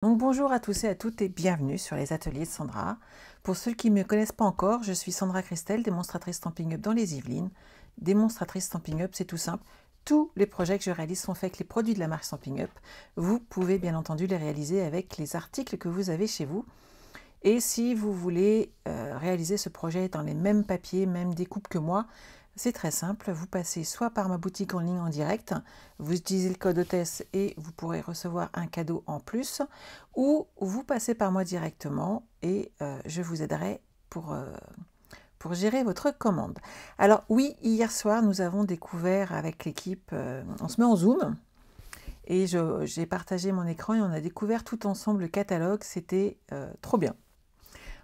Donc bonjour à tous et à toutes et bienvenue sur les ateliers de Sandra. Pour ceux qui ne me connaissent pas encore, je suis Sandra Christelle, démonstratrice Stampin' Up dans les Yvelines. Démonstratrice Stampin' Up, c'est tout simple. Tous les projets que je réalise sont faits avec les produits de la marque Stampin' Up. Vous pouvez bien entendu les réaliser avec les articles que vous avez chez vous. Et si vous voulez réaliser ce projet dans les mêmes papiers, même découpes que moi, c'est très simple, vous passez soit par ma boutique en ligne en direct, vous utilisez le code hôtesse et vous pourrez recevoir un cadeau en plus, ou vous passez par moi directement et je vous aiderai pour gérer votre commande. Alors oui, hier soir, nous avons découvert avec l'équipe, on se met en Zoom, et j'ai partagé mon écran et on a découvert tout ensemble le catalogue, c'était trop bien.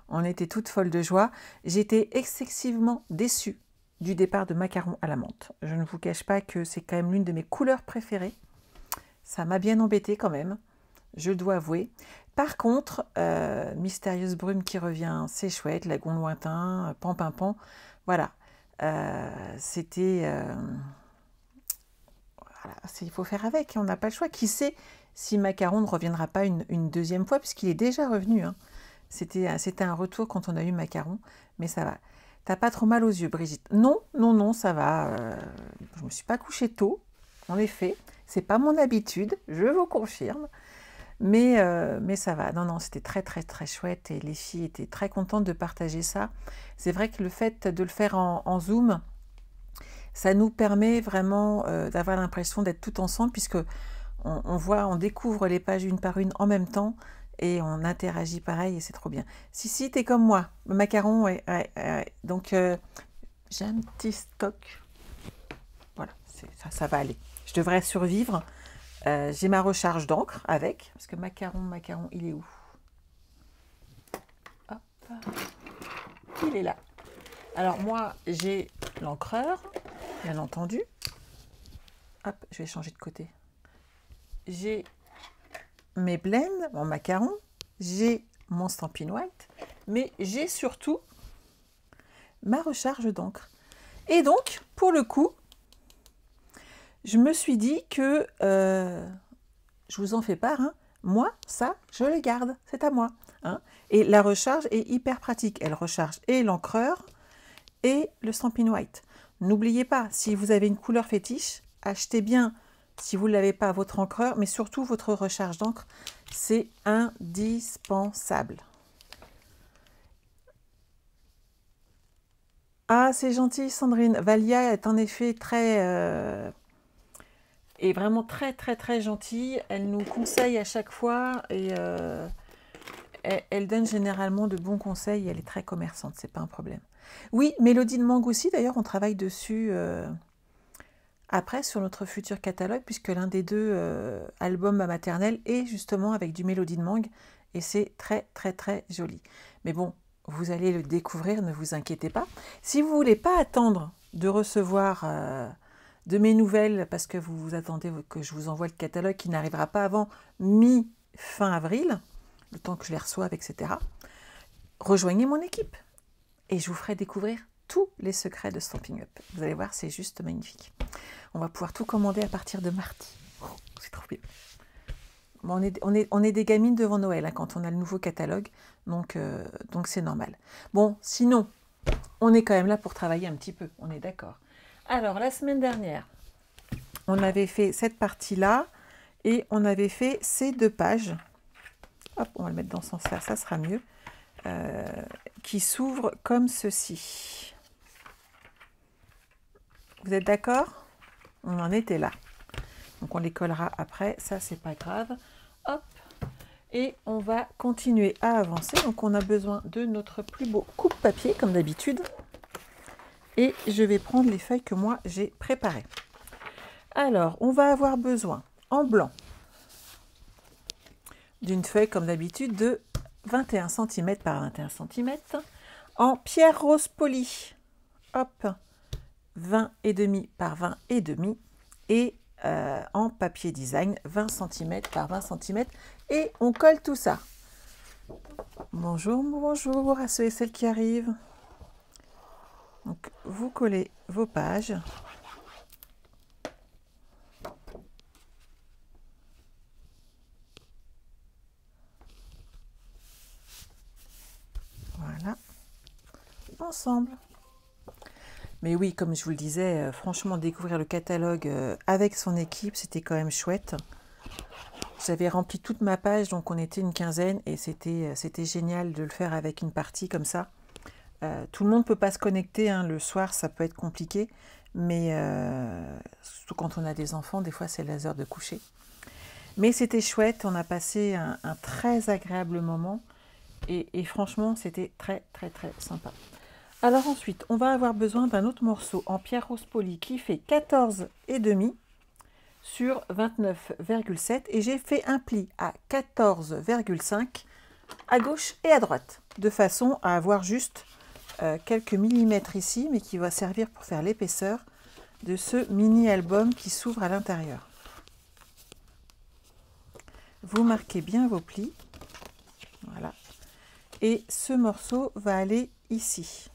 On était toutes folles de joie. J'étais excessivement déçue du départ de macarons à la menthe. Je ne vous cache pas que c'est quand même l'une de mes couleurs préférées. Ça m'a bien embêtée quand même, je dois avouer. Par contre, Mystérieuse Brume qui revient, c'est chouette. Lagon lointain, Pan Pan Pan, voilà. C'était... voilà, il faut faire avec, on n'a pas le choix. Qui sait si Macaron ne reviendra pas une deuxième fois, puisqu'il est déjà revenu, hein. C'était un retour quand on a eu Macaron, mais ça va. T'as pas trop mal aux yeux, Brigitte? Non, non, non, ça va. Je me suis pas couchée tôt, en effet. C'est pas mon habitude, je vous confirme. Mais ça va. Non, non, c'était très, très, très chouette et les filles étaient très contentes de partager ça. C'est vrai que le fait de le faire en Zoom, ça nous permet vraiment d'avoir l'impression d'être tout ensemble, puisque on découvre les pages une par une en même temps et on interagit pareil et c'est trop bien. Si, t'es comme moi, le macaron, ouais. Donc, j'ai un petit stock. Voilà, ça va aller. Je devrais survivre. J'ai ma recharge d'encre avec, parce que macaron, il est où? Hop, il est là. Alors moi, j'ai l'encreur, bien entendu. Hop, je vais changer de côté. J'ai mes blends, mon macaron, j'ai mon Stampin' White, mais j'ai surtout ma recharge d'encre. Et donc, pour le coup, je me suis dit que, je vous en fais part, hein, moi, ça, je le garde, c'est à moi. Hein. Et la recharge est hyper pratique. Elle recharge et l'encreur et le Stampin' White. N'oubliez pas, si vous avez une couleur fétiche, achetez bien, si vous ne l'avez pas, votre encreur, mais surtout votre recharge d'encre, c'est indispensable. Ah, c'est gentil, Sandrine. Valia est en effet est vraiment très, très, très gentille. Elle nous conseille à chaque fois et elle donne généralement de bons conseils. Elle est très commerçante, c'est pas un problème. Oui, Mélodie de Mangue aussi, d'ailleurs, on travaille dessus après sur notre futur catalogue, puisque l'un des deux albums à maternelle est justement avec du Mélodie de Mangue et c'est très, très, très joli. Mais bon, vous allez le découvrir, ne vous inquiétez pas. Si vous ne voulez pas attendre de recevoir de mes nouvelles, parce que vous attendez que je vous envoie le catalogue qui n'arrivera pas avant mi-fin avril, le temps que je les reçoive, etc., rejoignez mon équipe et je vous ferai découvrir tous les secrets de Stampin' Up. Vous allez voir, c'est juste magnifique. On va pouvoir tout commander à partir de mardi. Oh, c'est trop bien. Bon, on est des gamines devant Noël hein, quand on a le nouveau catalogue, donc c'est normal. Bon, sinon, on est quand même là pour travailler un petit peu, on est d'accord. Alors, la semaine dernière, on avait fait cette partie-là et on avait fait ces deux pages. Hop, on va le mettre dans ce sens-là, ça sera mieux. Qui s'ouvrent comme ceci. Vous êtes d'accord? On en était là. Donc, on les collera après, ça, c'est pas grave. Hop, et on va continuer à avancer. Donc, on a besoin de notre plus beau coupe-papier, comme d'habitude. Et je vais prendre les feuilles que moi, j'ai préparées. Alors, on va avoir besoin, en blanc, d'une feuille, comme d'habitude, de 21 cm par 21 cm. En pierre rose polie, hop, 20,5 par 20,5. Et en papier design, 20 cm par 20 cm. Et on colle tout ça. Bonjour, bonjour à ceux et celles qui arrivent. Donc, vous collez vos pages. ensemble. Mais oui, comme je vous le disais, franchement, découvrir le catalogue avec son équipe, c'était quand même chouette. J'avais rempli toute ma page, donc on était une quinzaine, et c'était génial de le faire avec une partie comme ça. Tout le monde ne peut pas se connecter, hein, le soir, ça peut être compliqué, mais surtout quand on a des enfants, des fois c'est les heures de coucher. Mais c'était chouette, on a passé un très agréable moment, et franchement, c'était très très très sympa. Alors ensuite, on va avoir besoin d'un autre morceau en pierre rose polie qui fait 14,5 sur 29,7 et j'ai fait un pli à 14,5 à gauche et à droite, de façon à avoir juste quelques millimètres ici, mais qui va servir pour faire l'épaisseur de ce mini-album qui s'ouvre à l'intérieur. Vous marquez bien vos plis, voilà, et ce morceau va aller ici.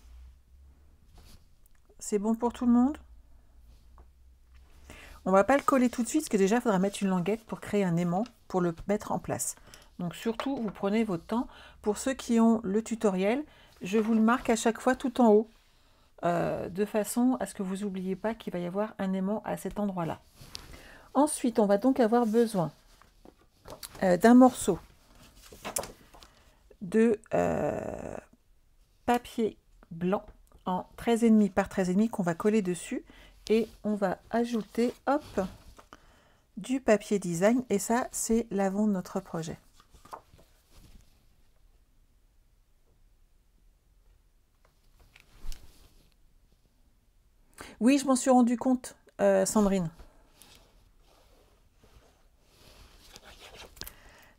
C'est bon pour tout le monde? On ne va pas le coller tout de suite, parce que déjà, il faudra mettre une languette pour créer un aimant, pour le mettre en place. Donc surtout, vous prenez votre temps. Pour ceux qui ont le tutoriel, je vous le marque à chaque fois tout en haut, de façon à ce que vous n'oubliez pas qu'il va y avoir un aimant à cet endroit-là. Ensuite, on va donc avoir besoin d'un morceau de papier blanc en 13,5 par 13,5 qu'on va coller dessus. Et on va ajouter, hop, du papier design. Et ça, c'est l'avant de notre projet. Oui, je m'en suis rendu compte, Sandrine.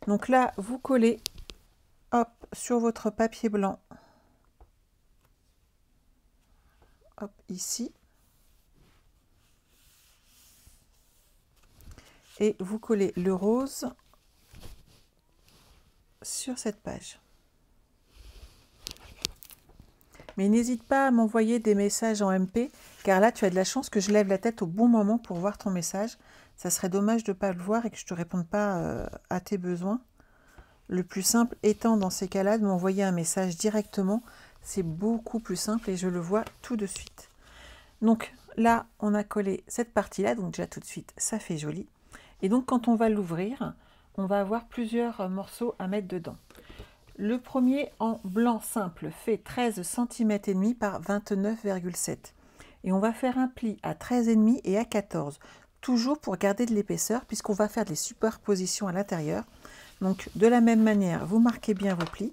Donc là, vous collez, hop, sur votre papier blanc. Hop, ici. Et vous collez le rose sur cette page. Mais n'hésite pas à m'envoyer des messages en MP, car là, tu as de la chance que je lève la tête au bon moment pour voir ton message. Ça serait dommage de ne pas le voir et que je ne te réponde pas à tes besoins. Le plus simple étant, dans ces cas-là, de m'envoyer un message directement. C'est beaucoup plus simple et je le vois tout de suite. Donc là, on a collé cette partie-là, donc déjà tout de suite, ça fait joli. Et donc, quand on va l'ouvrir, on va avoir plusieurs morceaux à mettre dedans. Le premier en blanc simple fait 13 cm et demi par 29,7 et on va faire un pli à 13,5 et à 14, toujours pour garder de l'épaisseur puisqu'on va faire des superpositions à l'intérieur. Donc de la même manière, vous marquez bien vos plis.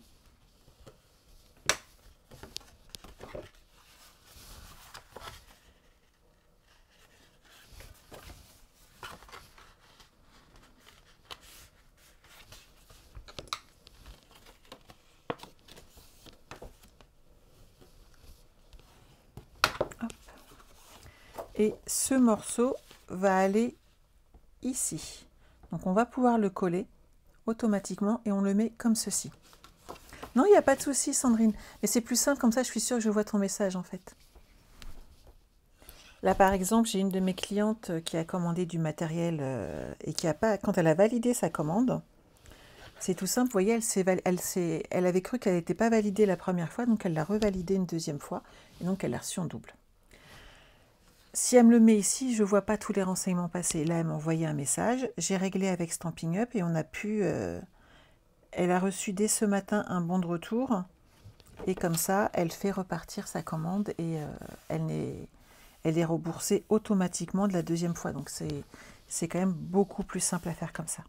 Et ce morceau va aller ici. Donc on va pouvoir le coller automatiquement et on le met comme ceci. Non, il n'y a pas de souci, Sandrine. Mais c'est plus simple, comme ça je suis sûre que je vois ton message en fait. Là par exemple, j'ai une de mes clientes qui a commandé du matériel et qui a pas, quand elle a validé sa commande, c'est tout simple, vous voyez, elle avait cru qu'elle n'était pas validée la première fois, donc elle l'a revalidée une deuxième fois, et donc elle l'a reçue en double. Si elle me le met ici, je ne vois pas tous les renseignements passés. Là, elle m'a envoyé un message, j'ai réglé avec Stampin' Up et on a pu... elle a reçu dès ce matin un bon de retour, et comme ça, elle fait repartir sa commande et elle est remboursée automatiquement de la deuxième fois. Donc c'est quand même beaucoup plus simple à faire comme ça.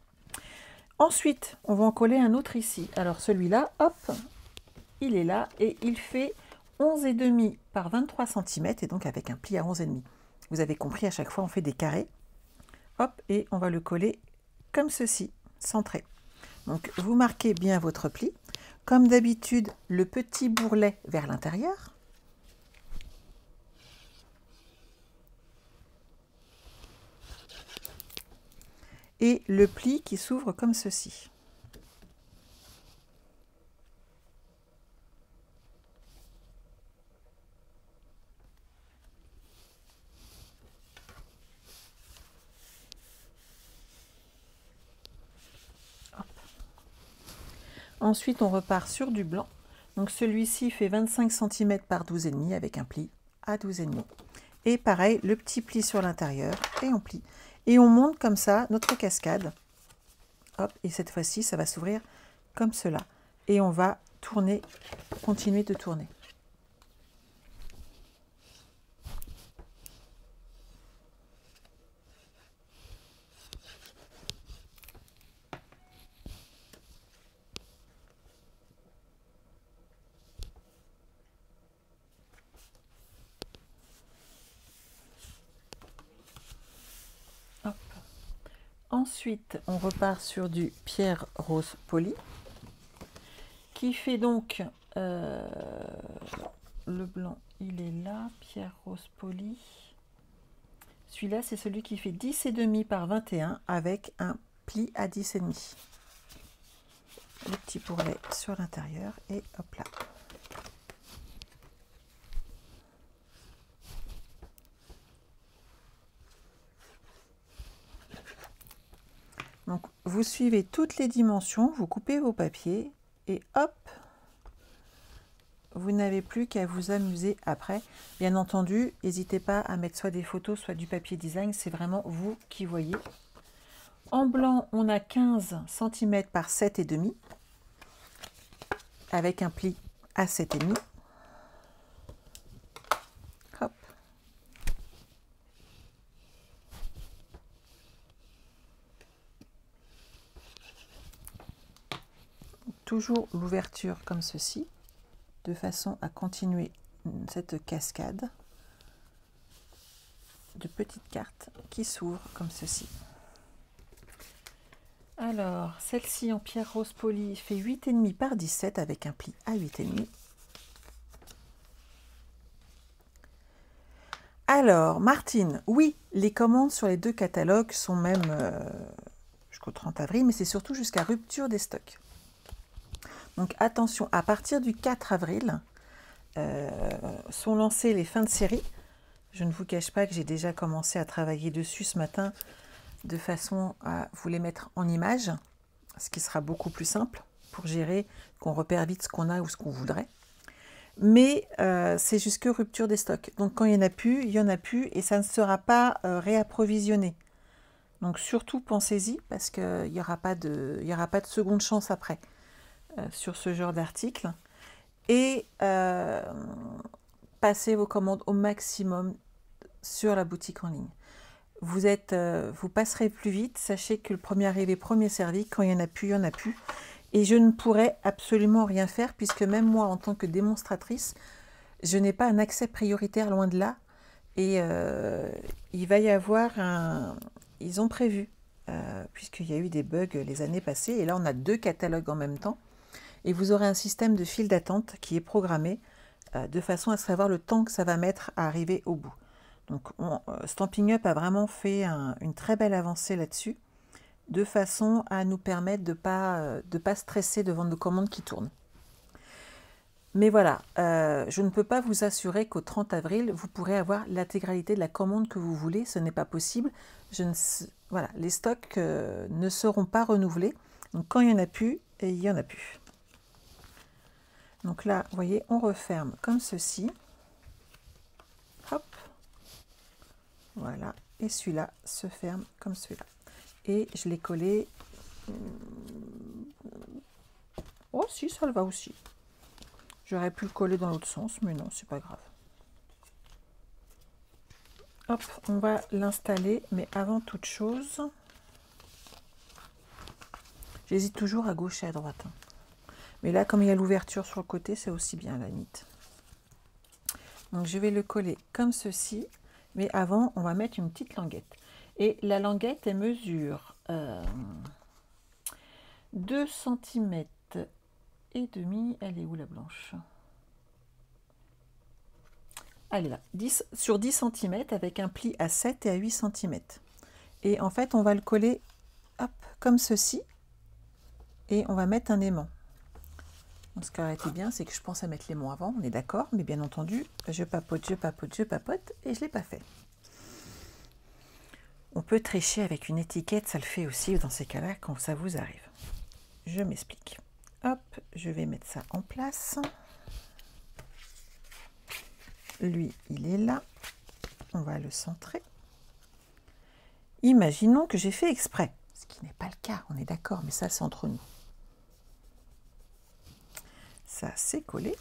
Ensuite, on va en coller un autre ici. Alors celui-là, hop, il est là et il fait 11,5 par 23 cm et donc avec un pli à 11,5. Vous avez compris, à chaque fois on fait des carrés. Hop, et on va le coller comme ceci, centré. Donc vous marquez bien votre pli. Comme d'habitude, le petit bourrelet vers l'intérieur. Et le pli qui s'ouvre comme ceci. Hop. Ensuite, on repart sur du blanc. Donc celui-ci fait 25 cm par 12,5 avec un pli à 12,5. Et pareil, le petit pli sur l'intérieur et on plie. Et on monte comme ça notre cascade. Hop, et cette fois-ci, ça va s'ouvrir comme cela. Et on va tourner, continuer de tourner. Hop. Ensuite, on repart sur du pierre rose poli, qui fait donc le blanc, il est là, pierre rose poli. Celui-là, c'est celui qui fait 10,5 par 21 avec un pli à 10,5. Le petit bourrelet sur l'intérieur et hop là. Donc, vous suivez toutes les dimensions, vous coupez vos papiers et hop, vous n'avez plus qu'à vous amuser après. Bien entendu, n'hésitez pas à mettre soit des photos, soit du papier design, c'est vraiment vous qui voyez. En blanc, on a 15 cm par 7,5 avec un pli à 7,5. Hop. Toujours l'ouverture comme ceci, de façon à continuer cette cascade de petites cartes qui s'ouvrent comme ceci. Alors, celle-ci en pierre rose polie fait 8,5 par 17 avec un pli à 8,5. Alors, Martine, oui, les commandes sur les deux catalogues sont même jusqu'au 30 avril, mais c'est surtout jusqu'à rupture des stocks. Donc attention, à partir du 4 avril, sont lancées les fins de série. Je ne vous cache pas que j'ai déjà commencé à travailler dessus ce matin, de façon à vous les mettre en image, ce qui sera beaucoup plus simple pour gérer, qu'on repère vite ce qu'on a ou ce qu'on voudrait. Mais c'est jusque rupture des stocks. Donc quand il n'y en a plus, il n'y en a plus et ça ne sera pas réapprovisionné. Donc surtout pensez-y parce qu'il n'y aura pas de seconde chance après sur ce genre d'article. Et passez vos commandes au maximum sur la boutique en ligne. Vous passerez plus vite. Sachez que le premier arrivé, premier servi. Quand il n'y en a plus, il n'y en a plus. Et je ne pourrais absolument rien faire puisque même moi, en tant que démonstratrice, je n'ai pas un accès prioritaire, loin de là. Et il va y avoir un... Ils ont prévu, puisqu'il y a eu des bugs les années passées. Et là, on a deux catalogues en même temps. Et vous aurez un système de file d'attente qui est programmé de façon à savoir le temps que ça va mettre à arriver au bout. Donc, Stampin' Up a vraiment fait une très belle avancée là-dessus, de façon à nous permettre de pas stresser devant nos commandes qui tournent. Mais voilà, je ne peux pas vous assurer qu'au 30 avril, vous pourrez avoir l'intégralité de la commande que vous voulez. Ce n'est pas possible. Voilà, les stocks ne seront pas renouvelés. Donc, quand il n'y en a plus, il n'y en a plus. Donc là, vous voyez, on referme comme ceci. Hop. Voilà. Et celui-là se ferme comme celui-là. Et je l'ai collé. Oh si, ça le va aussi. J'aurais pu le coller dans l'autre sens, mais non, c'est pas grave. Hop, on va l'installer, mais avant toute chose, j'hésite toujours à gauche et à droite. Mais là, comme il y a l'ouverture sur le côté, c'est aussi bien à la limite. Donc je vais le coller comme ceci, mais avant, on va mettre une petite languette. Et la languette, elle mesure 2 cm et demi. Elle est où la blanche? Elle est là, sur 10 cm avec un pli à 7 et à 8 cm. Et en fait, on va le coller hop, comme ceci. Et on va mettre un aimant. Donc, ce qui aurait été bien, c'est que je pense à mettre l'aimant avant, on est d'accord. Mais bien entendu, je papote, je papote, je papote. Et je ne l'ai pas fait. On peut tricher avec une étiquette, ça le fait aussi dans ces cas-là quand ça vous arrive. Je m'explique. Hop, je vais mettre ça en place. lui, il est là. On va le centrer. Imaginons que j'ai fait exprès, ce qui n'est pas le cas, on est d'accord, mais ça c'est entre nous. Ça c'est collé.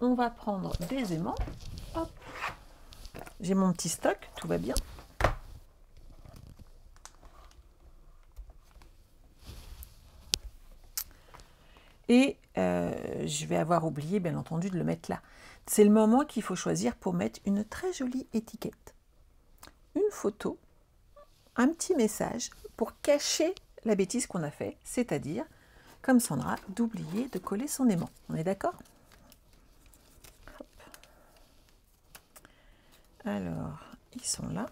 On va prendre des aimants. J'ai mon petit stock, tout va bien. Et je vais avoir oublié, bien entendu, de le mettre là. C'est le moment qu'il faut choisir pour mettre une très jolie étiquette. Une photo, un petit message pour cacher la bêtise qu'on a fait, c'est-à-dire, comme Sandra, d'oublier de coller son aimant. On est d'accord? Alors, ils sont là.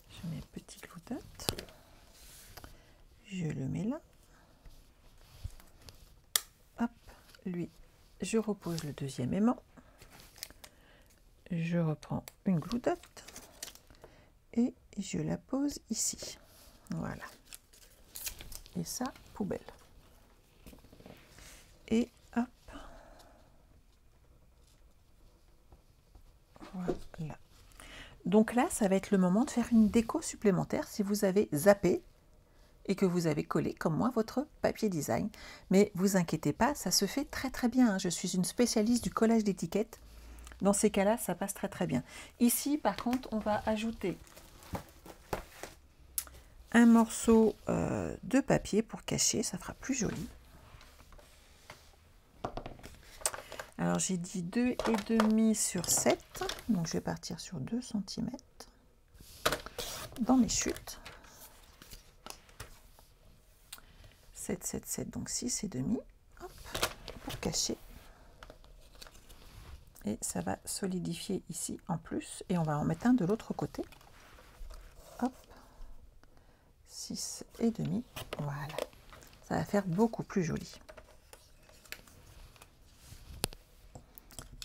Je mets petit glue dot. Je le mets là. Hop, lui, je repose le deuxième aimant. Je reprends une glue dot et je la pose ici. Voilà. Et ça, poubelle. Et hop. Voilà. Donc là, ça va être le moment de faire une déco supplémentaire si vous avez zappé et que vous avez collé, comme moi, votre papier design. Mais vous inquiétez pas, ça se fait très très bien, hein. Je suis une spécialiste du collage d'étiquettes. Dans ces cas-là, ça passe très très bien. Ici, par contre, on va ajouter un morceau de papier pour cacher, ça fera plus joli. Alors j'ai dit 2,5 sur 7, donc je vais partir sur 2 cm dans mes chutes. 7, 7, 7, donc 6,5, hop, pour cacher. Et ça va solidifier ici en plus, et on va en mettre un de l'autre côté. Hop, 6,5, voilà. Ça va faire beaucoup plus joli.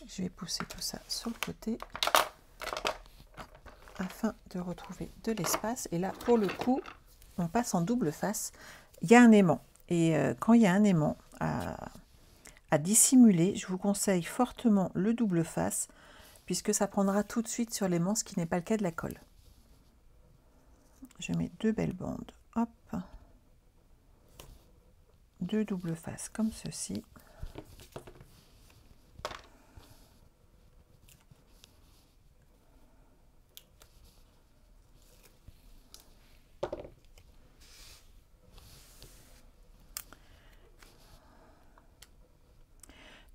Je vais pousser tout ça sur le côté afin de retrouver de l'espace. Et là, pour le coup, on passe en double face. Il y a un aimant. Et quand il y a un aimant à dissimuler, je vous conseille fortement le double face, puisque ça prendra tout de suite sur l'aimant, ce qui n'est pas le cas de la colle. Je mets 2 belles bandes. Hop. 2 double faces comme ceci.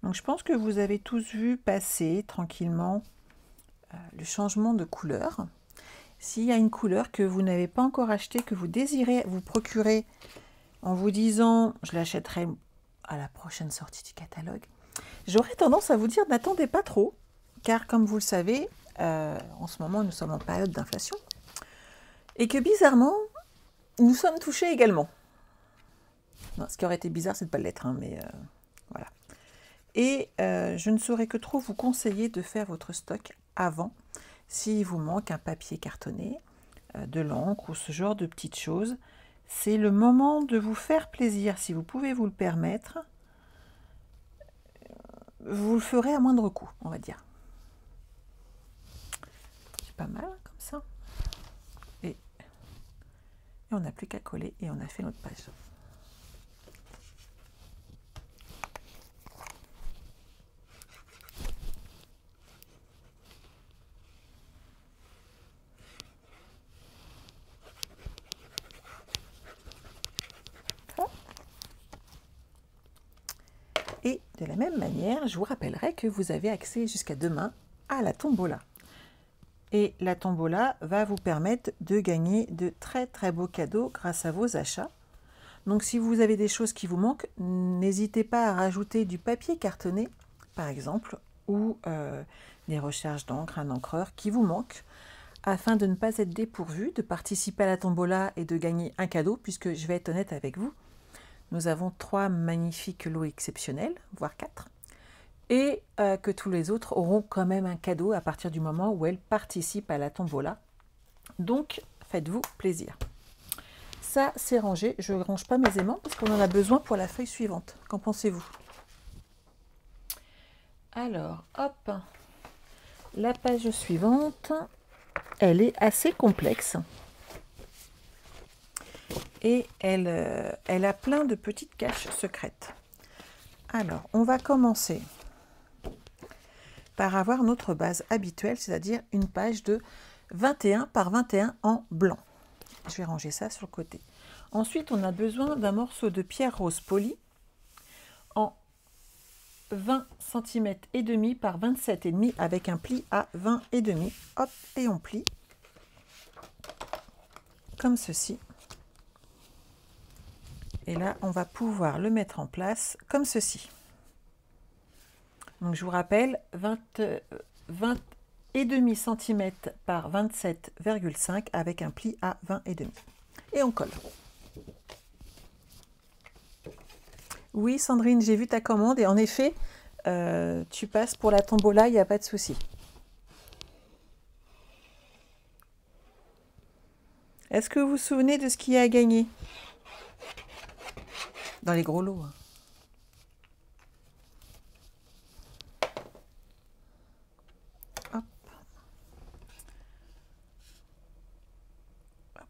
Donc je pense que vous avez tous vu passer tranquillement le changement de couleur. S'il y a une couleur que vous n'avez pas encore achetée, que vous désirez vous procurer en vous disant je l'achèterai à la prochaine sortie du catalogue, j'aurais tendance à vous dire n'attendez pas trop, car comme vous le savez, en ce moment nous sommes en période d'inflation et que bizarrement nous sommes touchés également. Non, ce qui aurait été bizarre, c'est de ne pas l'être, hein, mais voilà. Et je ne saurais que trop vous conseiller de faire votre stock avant, s'il vous manque un papier cartonné, de l'encre ou ce genre de petites choses. C'est le moment de vous faire plaisir. Si vous pouvez vous le permettre, vous le ferez à moindre coût, on va dire. C'est pas mal comme ça. Et on n'a plus qu'à coller et on a fait notre page. Et de la même manière, je vous rappellerai que vous avez accès jusqu'à demain à la tombola. Et la tombola va vous permettre de gagner de très très beaux cadeaux grâce à vos achats. Donc si vous avez des choses qui vous manquent, n'hésitez pas à rajouter du papier cartonné, par exemple, ou des recharges d'encre, un encreur qui vous manque, afin de ne pas être dépourvu, de participer à la tombola et de gagner un cadeau, puisque je vais être honnête avec vous, nous avons 3 magnifiques lots exceptionnels, voire 4, et que tous les autres auront quand même un cadeau à partir du moment où elles participent à la tombola. Donc, faites-vous plaisir. ça, c'est rangé. Je ne range pas mes aimants parce qu'on en a besoin pour la feuille suivante. Qu'en pensez-vous? Alors, hop, la page suivante, elle est assez complexe. Et elle a plein de petites caches secrètes. Alors, on va commencer par avoir notre base habituelle, c'est-à-dire une page de 21 par 21 en blanc. Je vais ranger ça sur le côté. Ensuite, on a besoin d'un morceau de pierre rose polie en 20 cm et demi par 27,5 avec un pli à 20,5. Hop, et on plie comme ceci. Et là, on va pouvoir le mettre en place comme ceci. Donc, je vous rappelle, 20,5 cm par 27,5 avec un pli à 20,5. Et on colle. Oui, Sandrine, j'ai vu ta commande et en effet, tu passes pour la tombola, il n'y a pas de souci. Est-ce que vous vous souvenez de ce qu'il y a à gagner? Dans les gros lots. Hop.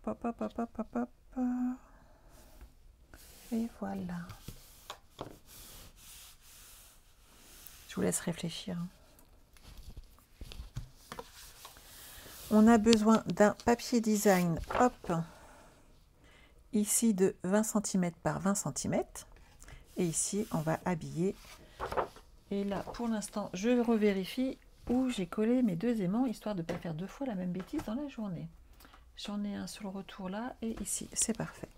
Hop, hop, hop, hop, hop, hop. Et voilà. Je vous laisse réfléchir. On a besoin d'un papier design, hop, ici de 20 cm par 20 cm. Et ici, on va habiller. Et là, pour l'instant, je revérifie où j'ai collé mes deux aimants, histoire de ne pas faire deux fois la même bêtise dans la journée. J'en ai un sur le retour là et ici, c'est parfait.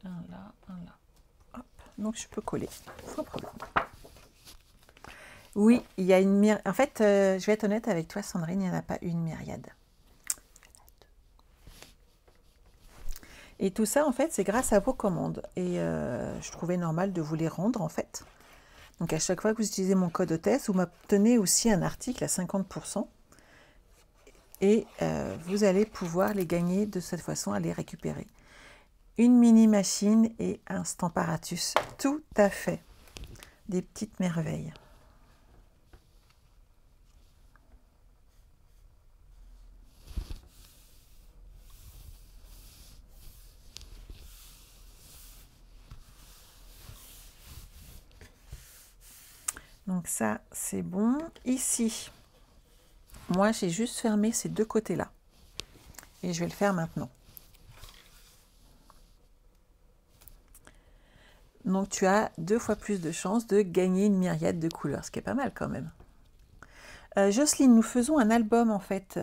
Un là, un là. Hop, donc je peux coller sans problème. Oui, il y a une myriade. En fait, je vais être honnête avec toi, Sandrine, il n'y en a pas une myriade. Et tout ça, en fait, c'est grâce à vos commandes. Et je trouvais normal de vous les rendre, en fait. Donc, à chaque fois que vous utilisez mon code hôtesse, vous m'obtenez aussi un article à 50%. Et vous allez pouvoir les gagner de cette façon, à les récupérer. Une mini machine et un Stamparatus. Tout à fait. Des petites merveilles. Donc ça, c'est bon. Ici, moi, j'ai juste fermé ces deux côtés-là. Et je vais le faire maintenant. Donc, tu as 2 fois plus de chances de gagner une myriade de couleurs, ce qui est pas mal quand même. Jocelyne, nous faisons un album en fait.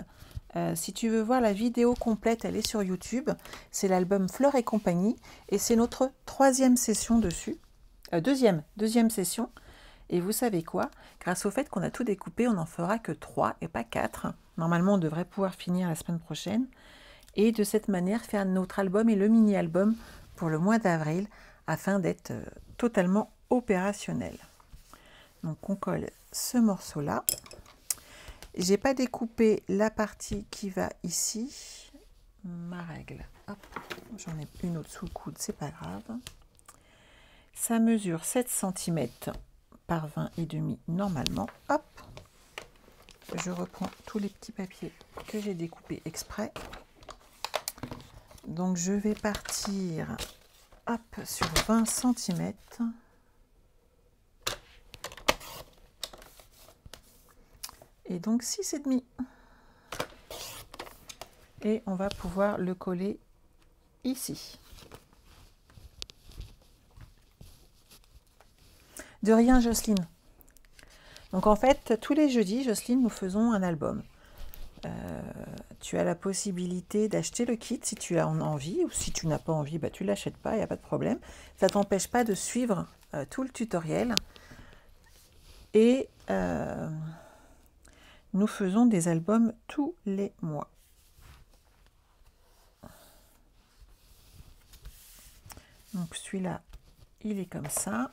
Si tu veux voir la vidéo complète, elle est sur YouTube. C'est l'album Fleurs et compagnie. Et c'est notre 3e session dessus. Deuxième session. Et vous savez quoi? Grâce au fait qu'on a tout découpé, on n'en fera que 3 et pas 4. Normalement, on devrait pouvoir finir la semaine prochaine. Et de cette manière, faire notre album et le mini-album pour le mois d'avril, afin d'être totalement opérationnel. Donc, on colle ce morceau-là. J'ai pas découpé la partie qui va ici. Ma règle. J'en ai une autre sous le coude, c'est pas grave. Ça mesure 7 cm par 20,5 normalement. Hop. Je reprends tous les petits papiers que j'ai découpés exprès. Donc je vais partir hop, sur 20 cm. Et donc 6,5. Et on va pouvoir le coller ici. De rien, Jocelyne. Donc en fait, tous les jeudis, Jocelyne, nous faisons un album. Tu as la possibilité d'acheter le kit si tu as envie, ou si tu n'as pas envie, bah, tu ne l'achètes pas, il n'y a pas de problème. Ça ne t'empêche pas de suivre tout le tutoriel. Et nous faisons des albums tous les mois. Donc celui-là, il est comme ça.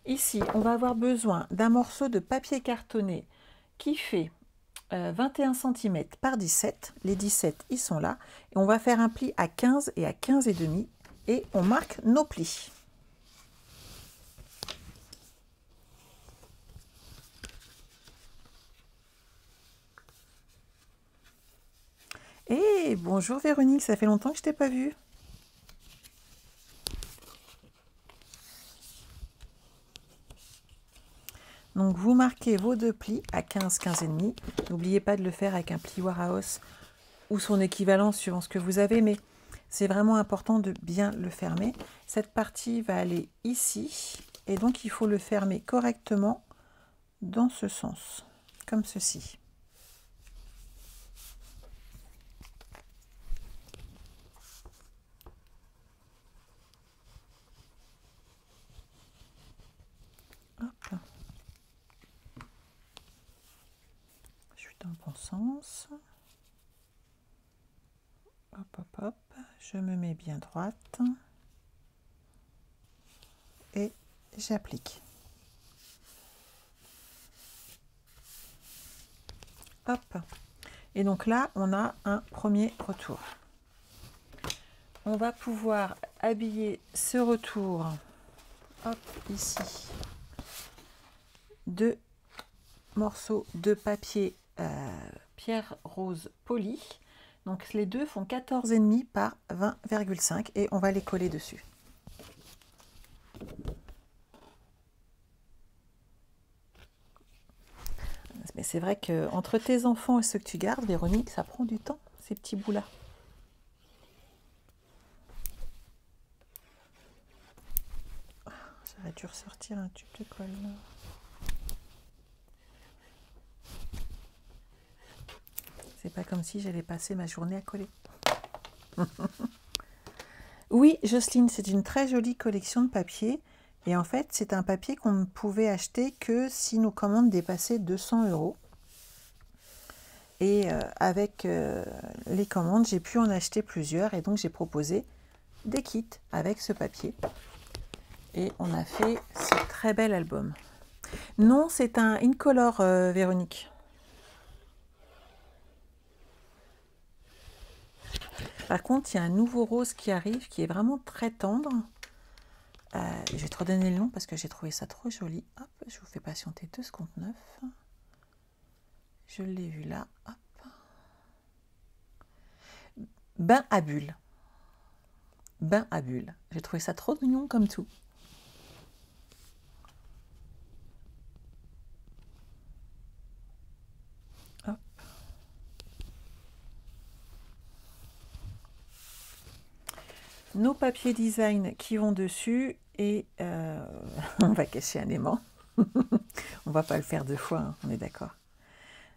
Ici, on va avoir besoin d'un morceau de papier cartonné qui fait 21 cm par 17. Les 17, ils sont là. Et on va faire un pli à 15 et à 15 et demi. Et on marque nos plis. Et bonjour Véronique, ça fait longtemps que je t'ai pas vue. Donc vous marquez vos deux plis à 15, 15 et demi. N'oubliez pas de le faire avec un plioir à os ou son équivalent suivant ce que vous avez, mais c'est vraiment important de bien le fermer. Cette partie va aller ici et donc il faut le fermer correctement dans ce sens, comme ceci. Hop. Je suis dans le bon sens. Hop, hop, hop. Je me mets bien droite. Et j'applique. Hop. Et donc là, on a un premier retour. On va pouvoir habiller ce retour, hop, ici, deux morceaux de papier pierre rose poli. Donc les deux font 14,5 par 20,5 et on va les coller dessus. Mais c'est vrai que entre tes enfants et ceux que tu gardes, Véronique, ça prend du temps, ces petits bouts-là. J'aurais dû ressortir un tube de colle. C'est pas comme si j'allais passer ma journée à coller. Oui, Jocelyne, c'est une très jolie collection de papier. Et en fait, c'est un papier qu'on ne pouvait acheter que si nos commandes dépassaient 200 €. Et avec les commandes, j'ai pu en acheter plusieurs. Et donc, j'ai proposé des kits avec ce papier. Et on a fait ce très bel album. Non, c'est un Incolor, Véronique. Par contre, il y a un nouveau rose qui arrive, qui est vraiment très tendre. Je vais te redonner le nom parce que j'ai trouvé ça trop joli. Hop, je vous fais patienter 2 secondes 9. Je l'ai vu là. Hop. Bain à bulles. Bain à bulles. J'ai trouvé ça trop mignon comme tout. Hop. Nos papiers design qui vont dessus et on va cacher un aimant. On va pas le faire 2 fois, hein, on est d'accord.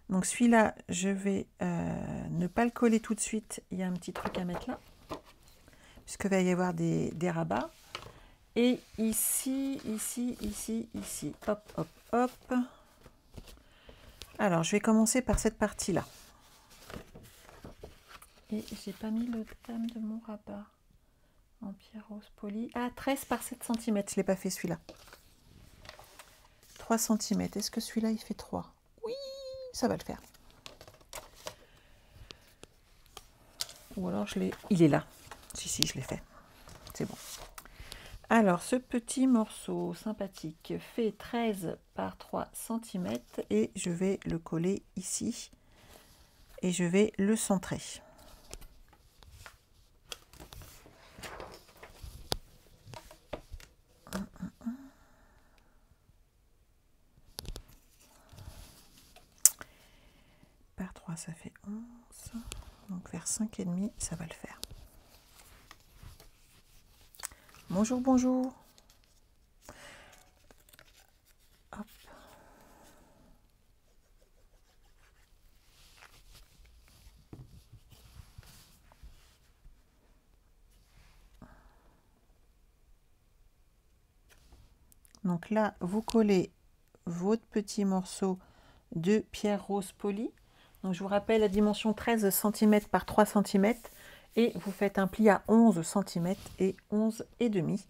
Donc celui-là, je vais ne pas le coller tout de suite. Il y a un petit truc à mettre là, puisque va y avoir des rabats. Et ici, ici, ici, ici. Hop, hop, hop. Alors, je vais commencer par cette partie-là. Et j'ai pas mis le thème de mon rabat en pierre rose polie. Ah, 13 par 7 cm. Je ne l'ai pas fait celui-là. 3 cm. Est-ce que celui-là, il fait 3? Oui, ça va le faire. Ou alors, il est là. Si, je l'ai fait. C'est bon. Alors, ce petit morceau sympathique fait 13 par 3 cm et je vais le coller ici et je vais le centrer. Par 3, ça fait 11. Donc, vers 5,5, ça va le faire. Bonjour, bonjour. Hop. Donc là, vous collez votre petit morceau de pierre rose polie. Donc je vous rappelle la dimension 13 cm par 3 cm et vous faites un pli à 11 cm et 11,5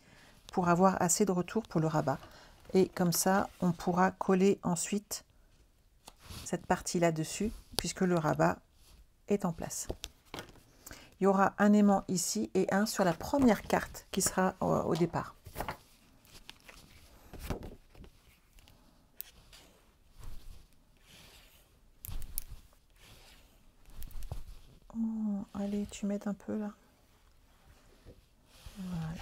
pour avoir assez de retour pour le rabat. Et comme ça, on pourra coller ensuite cette partie là-dessus puisque le rabat est en place. Il y aura un aimant ici et un sur la première carte qui sera au départ. Oh, allez, tu m'aides un peu là. Voilà.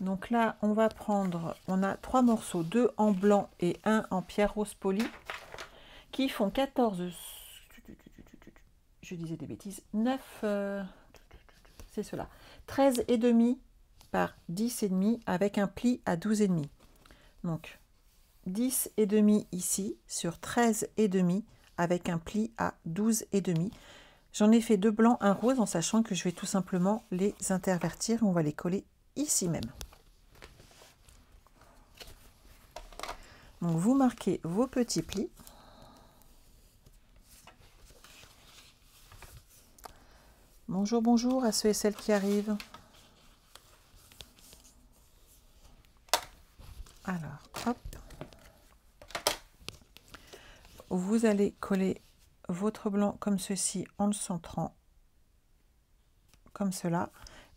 Donc là, on va prendre, on a 3 morceaux, 2 en blanc et 1 en pierre rose polie, qui font 14, je disais des bêtises, 9, c'est cela, 13 et demi par 10 et demi avec un pli à 12 et demi. Donc 10 et demi ici sur 13 et demi avec un pli à 12 et demi. J'en ai fait 2 blancs, un rose en sachant que je vais tout simplement les intervertir et on va les coller ici même. Donc vous marquez vos petits plis. Bonjour, bonjour à ceux et celles qui arrivent. Alors, hop. Vous allez coller votre blanc comme ceci en le centrant, comme cela.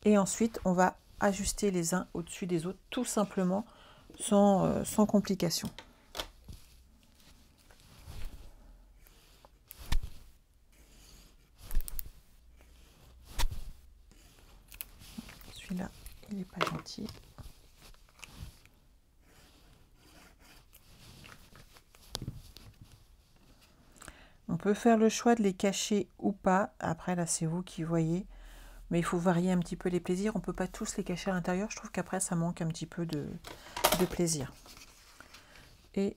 Et ensuite, on va ajuster les uns au-dessus des autres, tout simplement, sans complication. Celui-là, il n'est pas gentil. On peut faire le choix de les cacher ou pas. Après, là, c'est vous qui voyez. Mais il faut varier un petit peu les plaisirs. On ne peut pas tous les cacher à l'intérieur. Je trouve qu'après, ça manque un petit peu de plaisir. Et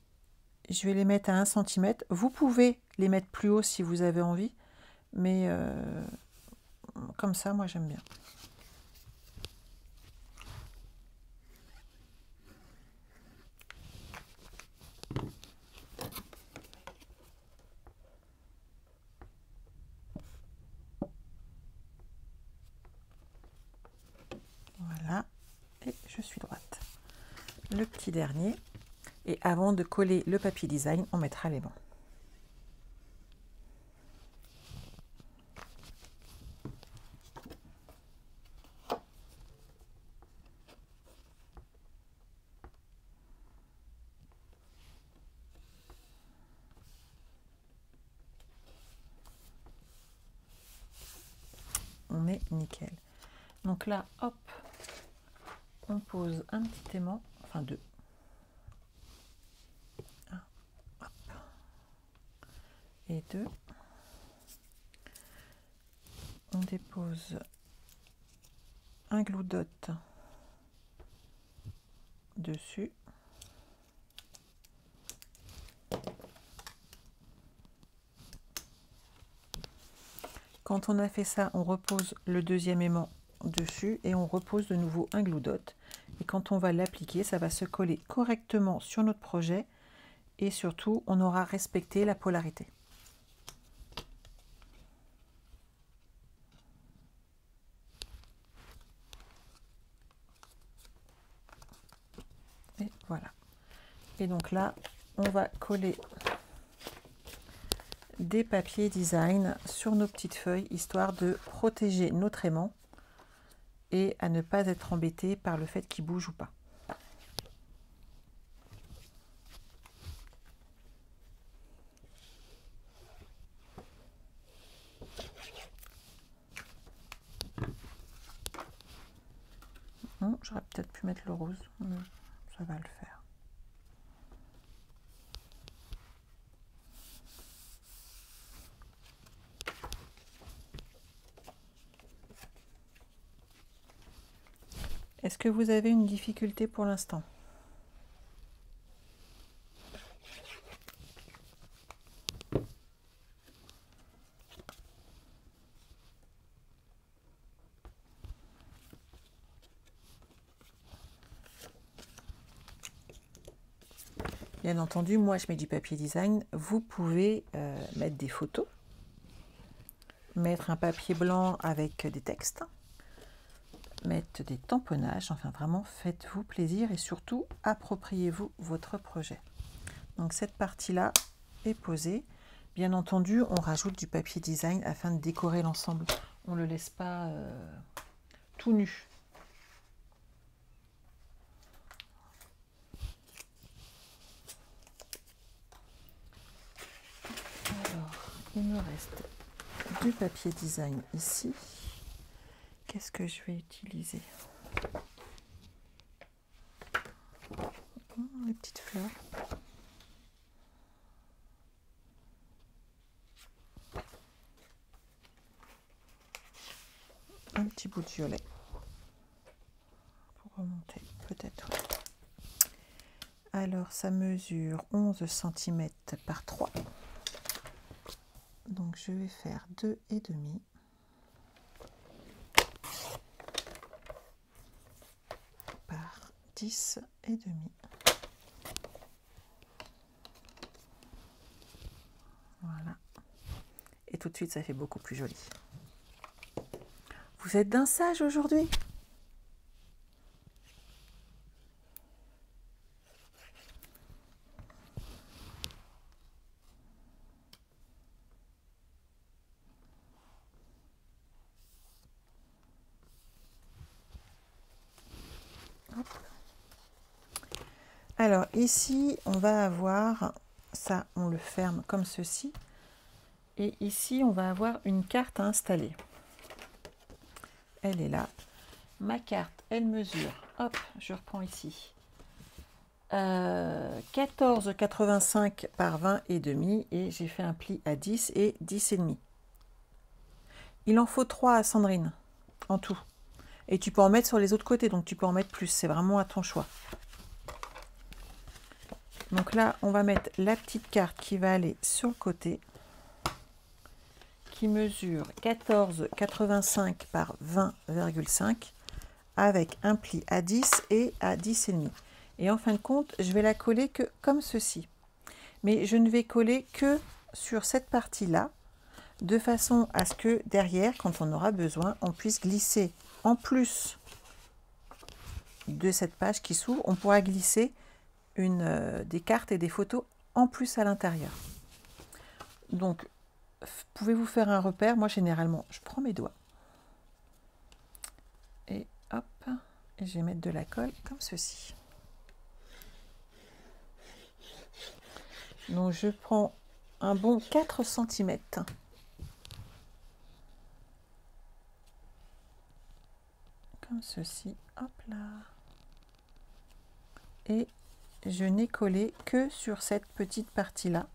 je vais les mettre à 1 cm. Vous pouvez les mettre plus haut si vous avez envie. Mais comme ça, moi, j'aime bien. Voilà. Et je suis droite. Le petit dernier. Et avant de coller le papier design, on mettra les bancs. On est nickel. Donc là, hop, on pose un petit aimant, enfin 2. Et 2. On dépose un glue dot dessus. Quand on a fait ça, on repose le deuxième aimant dessus et on repose de nouveau un glue dot. Et quand on va l'appliquer, ça va se coller correctement sur notre projet et surtout, on aura respecté la polarité. Et voilà. Et donc là, on va coller des papiers design sur nos petites feuilles, histoire de protéger notre aimant et à ne pas être embêté par le fait qu'il bouge ou pas. J'aurais peut-être pu mettre le rose, mais ça va le faire. Est-ce que vous avez une difficulté pour l'instant? Bien entendu, moi je mets du papier design. Vous pouvez mettre des photos mettre un papier blanc avec des textes, mettre des tamponnages, enfin vraiment faites-vous plaisir et surtout appropriez-vous votre projet. Donc cette partie-là est posée. Bien entendu, on rajoute du papier design afin de décorer l'ensemble. On ne le laisse pas tout nu. Alors, il me reste du papier design ici. Qu'est-ce que je vais utiliser? Les petites fleurs. Un petit bout de violet. Pour remonter, peut-être. Alors, ça mesure 11 cm par 3. Donc, je vais faire 2,5. Par 10,5. Voilà. Et tout de suite, ça fait beaucoup plus joli. Vous êtes d'un sage aujourd'hui? Alors ici, on va avoir, ça on le ferme comme ceci, et ici on va avoir une carte à installer. Elle est là. Ma carte, elle mesure, hop, je reprends ici, 14,85 par 20,5 et j'ai fait un pli à 10 et 10,5. Il en faut 3 à Sandrine, en tout. Et tu peux en mettre sur les autres côtés, donc tu peux en mettre plus, c'est vraiment à ton choix. Donc là, on va mettre la petite carte qui va aller sur le côté, qui mesure 14,85 par 20,5 avec un pli à 10 et à 10,5. Et en fin de compte, je vais la coller que comme ceci. Mais je ne vais coller que sur cette partie-là, de façon à ce que derrière, quand on aura besoin, on puisse glisser en plus de cette page qui s'ouvre, on pourra glisser des cartes et des photos en plus à l'intérieur. Donc, pouvez-vous faire un repère? Moi, généralement, je prends mes doigts et hop, et je vais mettre de la colle comme ceci. Donc, je prends un bon 4 cm. Comme ceci, hop là. Et je n'ai collé que sur cette petite partie-là,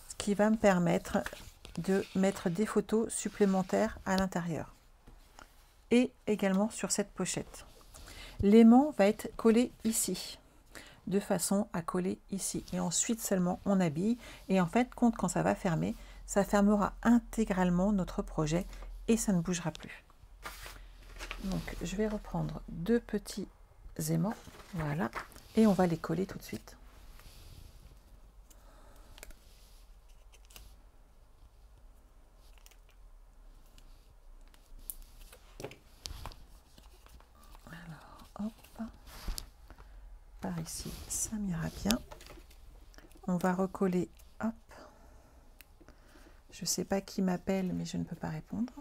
ce qui va me permettre de mettre des photos supplémentaires à l'intérieur. Et également sur cette pochette. L'aimant va être collé ici, de façon à coller ici. Et ensuite seulement on habille. Et en fait, quand ça va fermer, ça fermera intégralement notre projet et ça ne bougera plus. Donc je vais reprendre 2 petits aimants, voilà, et on va les coller tout de suite. Alors, hop, par ici, ça m'ira bien. On va recoller, hop, je ne sais pas qui m'appelle, mais je ne peux pas répondre.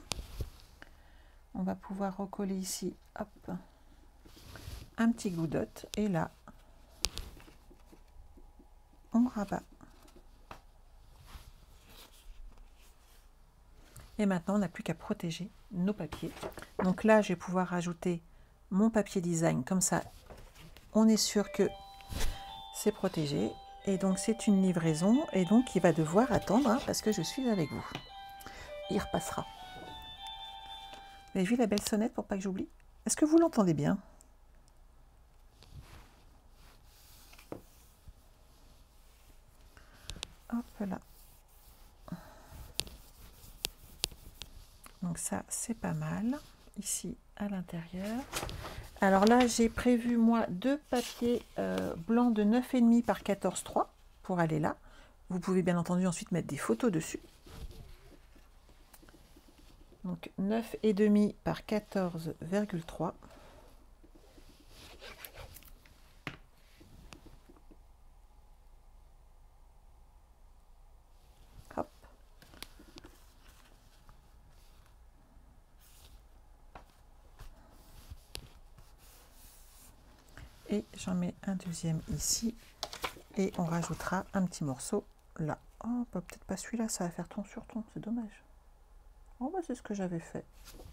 On va pouvoir recoller ici, hop, un petit goudotte, et là, on rabat. Et maintenant, on n'a plus qu'à protéger nos papiers. Donc là, je vais pouvoir rajouter mon papier design. Comme ça, on est sûr que c'est protégé. Et donc, c'est une livraison. Et donc, il va devoir attendre hein, parce que je suis avec vous. Il repassera. Vous avez vu la belle sonnette pour pas que j'oublie? Est-ce que vous l'entendez bien? Hop là. Donc ça, c'est pas mal. Ici, à l'intérieur. Alors là, j'ai prévu, moi, 2 papiers blancs de 9,5 par 14,3 pour aller là. Vous pouvez bien entendu ensuite mettre des photos dessus. Donc 9,5 par 14,3. Hop. Et j'en mets un deuxième ici. Et on rajoutera un petit morceau là. Oh, bah, peut-être pas celui-là, ça va faire ton sur ton, c'est dommage. Oh, bah, c'est ce que j'avais fait.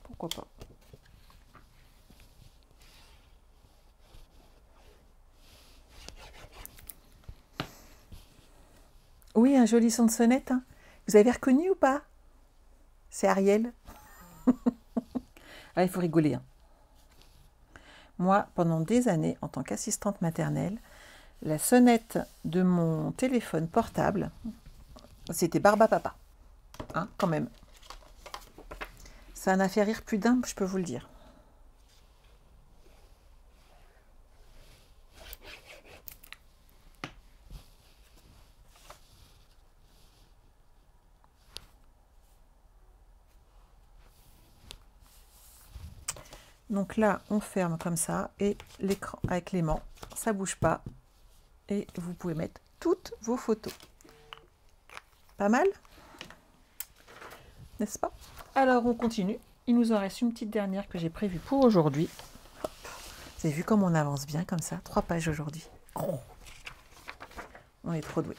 Pourquoi pas. Oui, un joli son de sonnette. Hein. Vous avez reconnu ou pas? C'est Ariel. Ah, il faut rigoler. Hein. Moi, pendant des années, en tant qu'assistante maternelle, la sonnette de mon téléphone portable, c'était Barbapapa. Hein, quand même. Ça en a fait rire plus d'un, je peux vous le dire. Donc là, on ferme comme ça et l'écran avec l'aimant, ça bouge pas. Et vous pouvez mettre toutes vos photos. Pas mal? N'est-ce pas? Alors, on continue. Il nous en reste une petite dernière que j'ai prévue pour aujourd'hui. Vous avez vu comme on avance bien comme ça? 3 pages aujourd'hui. Oh, on est trop doué.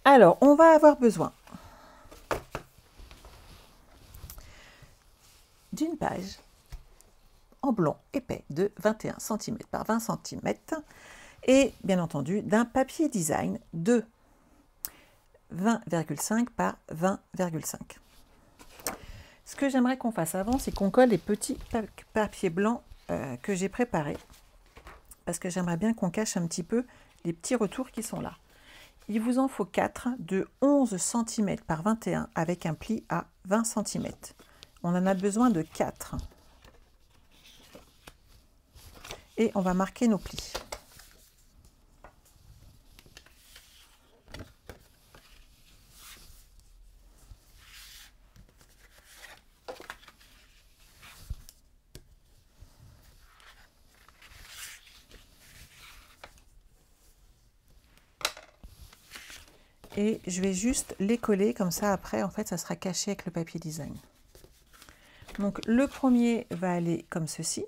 Alors, on va avoir besoin d'une page en blanc épais de 21 cm par 20 cm et bien entendu d'un papier design de 20,5 par 20,5. Ce que j'aimerais qu'on fasse avant, c'est qu'on colle les petits papiers blancs que j'ai préparés parce que j'aimerais bien qu'on cache un petit peu les petits retours qui sont là. Il vous en faut 4 de 11 cm par 21 avec un pli à 20 cm. On en a besoin de 4. Et on va marquer nos plis. Et je vais juste les coller comme ça après, en fait, ça sera caché avec le papier design. Donc le premier va aller comme ceci.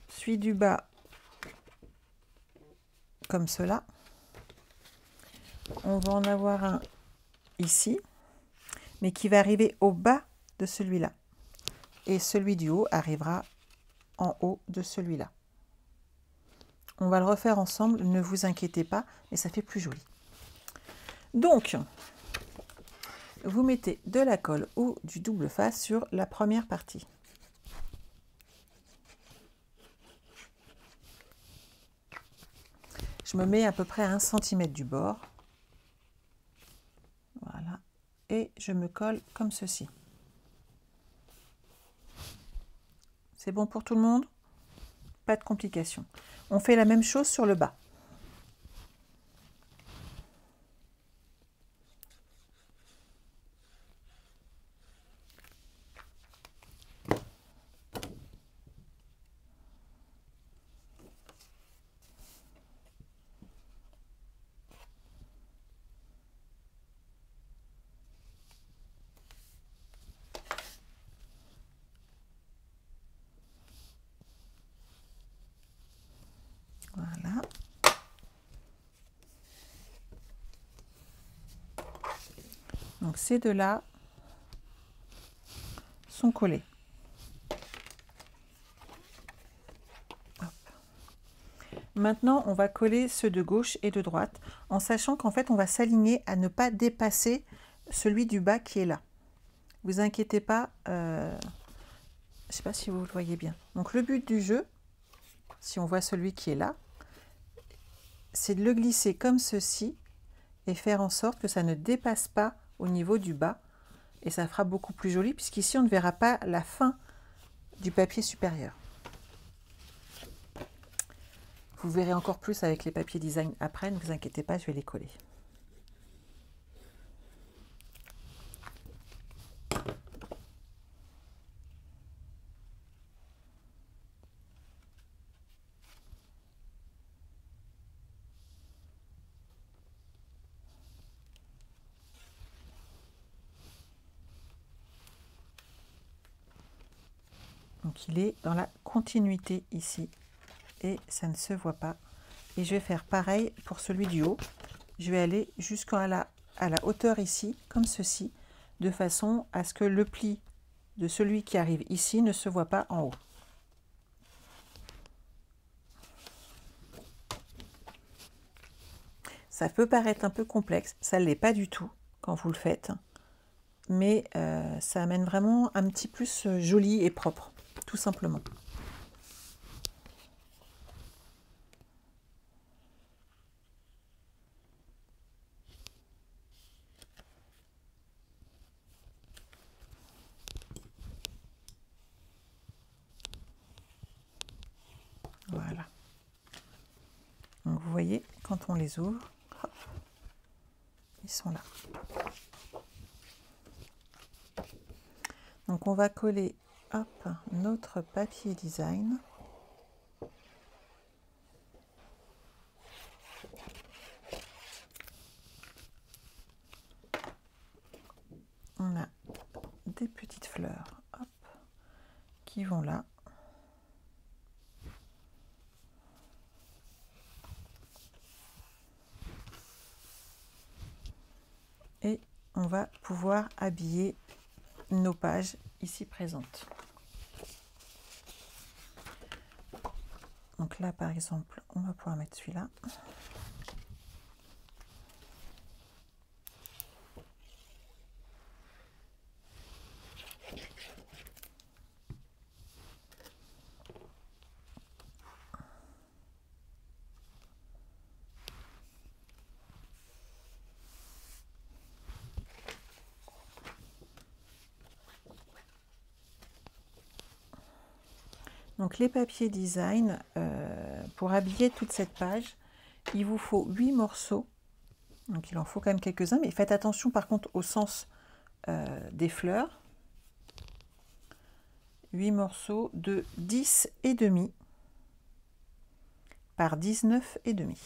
Celui du bas comme cela. On va en avoir un ici, mais qui va arriver au bas de celui-là. Et celui du haut arrivera en haut de celui-là. On va le refaire ensemble, ne vous inquiétez pas, mais ça fait plus joli. Donc, vous mettez de la colle ou du double face sur la première partie. Je me mets à peu près à 1 cm du bord. Voilà. Et je me colle comme ceci. C'est bon pour tout le monde? Pas de complications. On fait la même chose sur le bas. Voilà. Donc ces deux-là sont collés. Hop. Maintenant, on va coller ceux de gauche et de droite, en sachant qu'en fait, on va s'aligner à ne pas dépasser celui du bas qui est là. Vous inquiétez pas, je ne sais pas si vous le voyez bien. Donc le but du jeu, si on voit celui qui est là, c'est de le glisser comme ceci et faire en sorte que ça ne dépasse pas au niveau du bas. Et ça fera beaucoup plus joli puisqu'ici on ne verra pas la fin du papier supérieur. Vous verrez encore plus avec les papiers design après, ne vous inquiétez pas, je vais les coller. Donc il est dans la continuité ici et ça ne se voit pas. Et je vais faire pareil pour celui du haut. Je vais aller jusqu'à la hauteur ici, comme ceci, de façon à ce que le pli de celui qui arrive ici ne se voit pas en haut. Ça peut paraître un peu complexe, ça ne l'est pas du tout quand vous le faites, mais ça amène vraiment un petit plus joli et propre, tout simplement. Voilà. Donc vous voyez, quand on les ouvre, hop, ils sont là. Donc on va coller, hop, notre papier design. On a des petites fleurs, hop, qui vont là. Et on va pouvoir habiller nos pages ici présentes. Donc là, par exemple, on va pouvoir mettre celui-là. Donc les papiers design, pour habiller toute cette page, il vous faut 8 morceaux. Donc il en faut quand même quelques-uns, mais faites attention par contre au sens des fleurs. 8 morceaux de 10,5 par 19,5.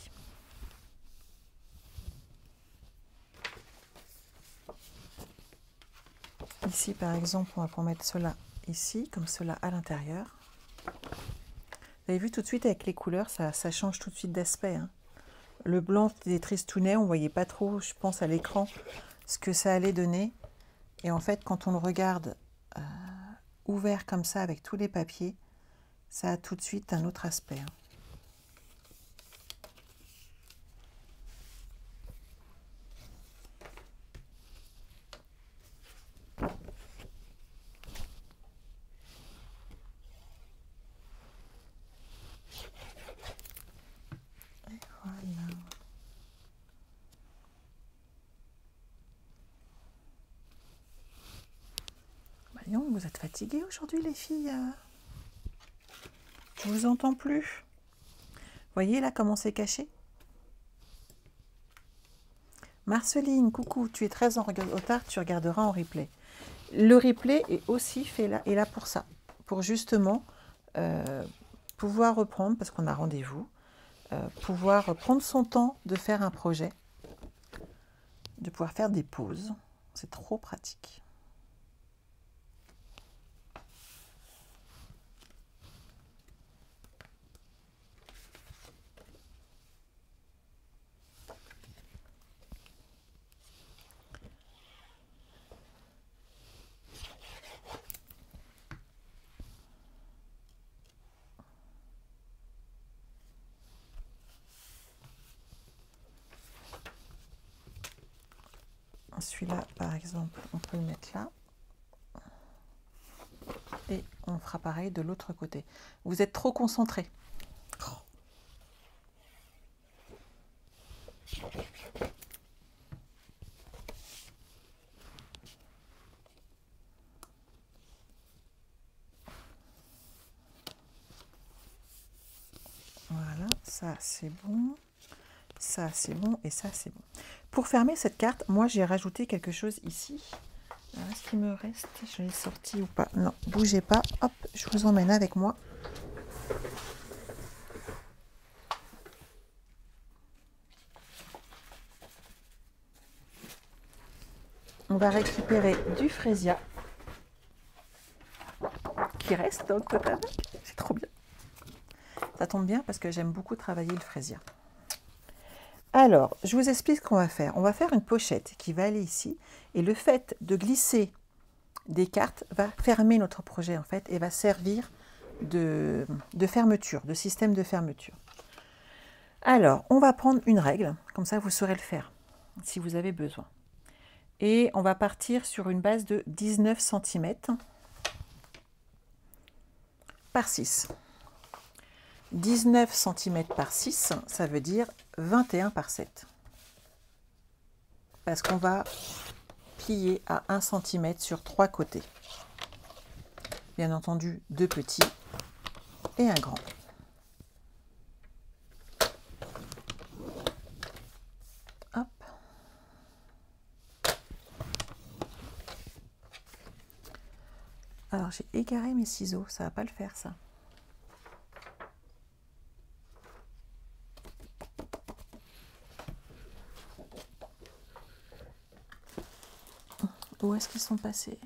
Ici par exemple, on va pouvoir mettre cela ici, comme cela à l'intérieur. Vous avez vu tout de suite avec les couleurs, ça change tout de suite d'aspect. Hein. Le blanc des tristounets, on ne voyait pas trop, je pense, à l'écran, ce que ça allait donner. Et en fait, quand on le regarde ouvert comme ça, avec tous les papiers, ça a tout de suite un autre aspect. Hein. Et voilà. Voyons, vous êtes fatiguées aujourd'hui les filles. Je vous entends plus. Voyez là comment c'est caché. Marceline, coucou, tu es très en retard, tu regarderas en replay. Le replay est aussi fait là, est là pour ça, pour justement pouvoir reprendre, parce qu'on a rendez-vous, pouvoir prendre son temps de faire un projet, de pouvoir faire des pauses. C'est trop pratique. Celui-là, par exemple, on peut le mettre là. Et on fera pareil de l'autre côté. Vous êtes trop concentrés. Voilà, ça c'est bon. Ça c'est bon et ça c'est bon. Pour fermer cette carte, moi j'ai rajouté quelque chose ici. Est-ce qu'il me reste? Je l'ai sorti ou pas? Non, bougez pas. Hop, je vous emmène avec moi. On va récupérer du frésia qui reste dans le total. C'est trop bien. Ça tombe bien parce que j'aime beaucoup travailler le fraisier. Alors, je vous explique ce qu'on va faire. On va faire une pochette qui va aller ici. Et le fait de glisser des cartes va fermer notre projet en fait et va servir de fermeture, de système de fermeture. Alors, on va prendre une règle, comme ça vous saurez le faire si vous avez besoin. Et on va partir sur une base de 19 cm par 6. 19 cm par 6, ça veut dire 21 par 7. Parce qu'on va plier à 1 cm sur 3 côtés. Bien entendu, 2 petits et un grand. Hop. Alors, j'ai égaré mes ciseaux, ça va pas le faire ça. Où est-ce qu'ils sont passés?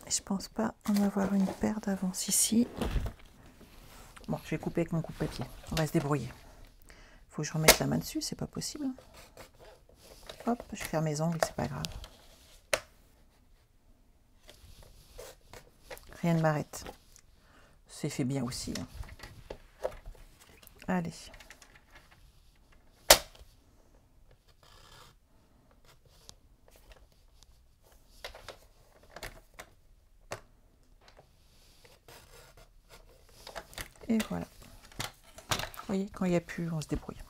Je pense pas en avoir une paire d'avance ici. Bon, je vais couper avec mon coupe-papier. On va se débrouiller. Faut que je remette la main dessus, c'est pas possible. Hop, je ferme mes ongles, c'est pas grave. Rien ne m'arrête. C'est fait bien aussi. Allez. Et voilà. Vous voyez, quand il n'y a plus, on se débrouille.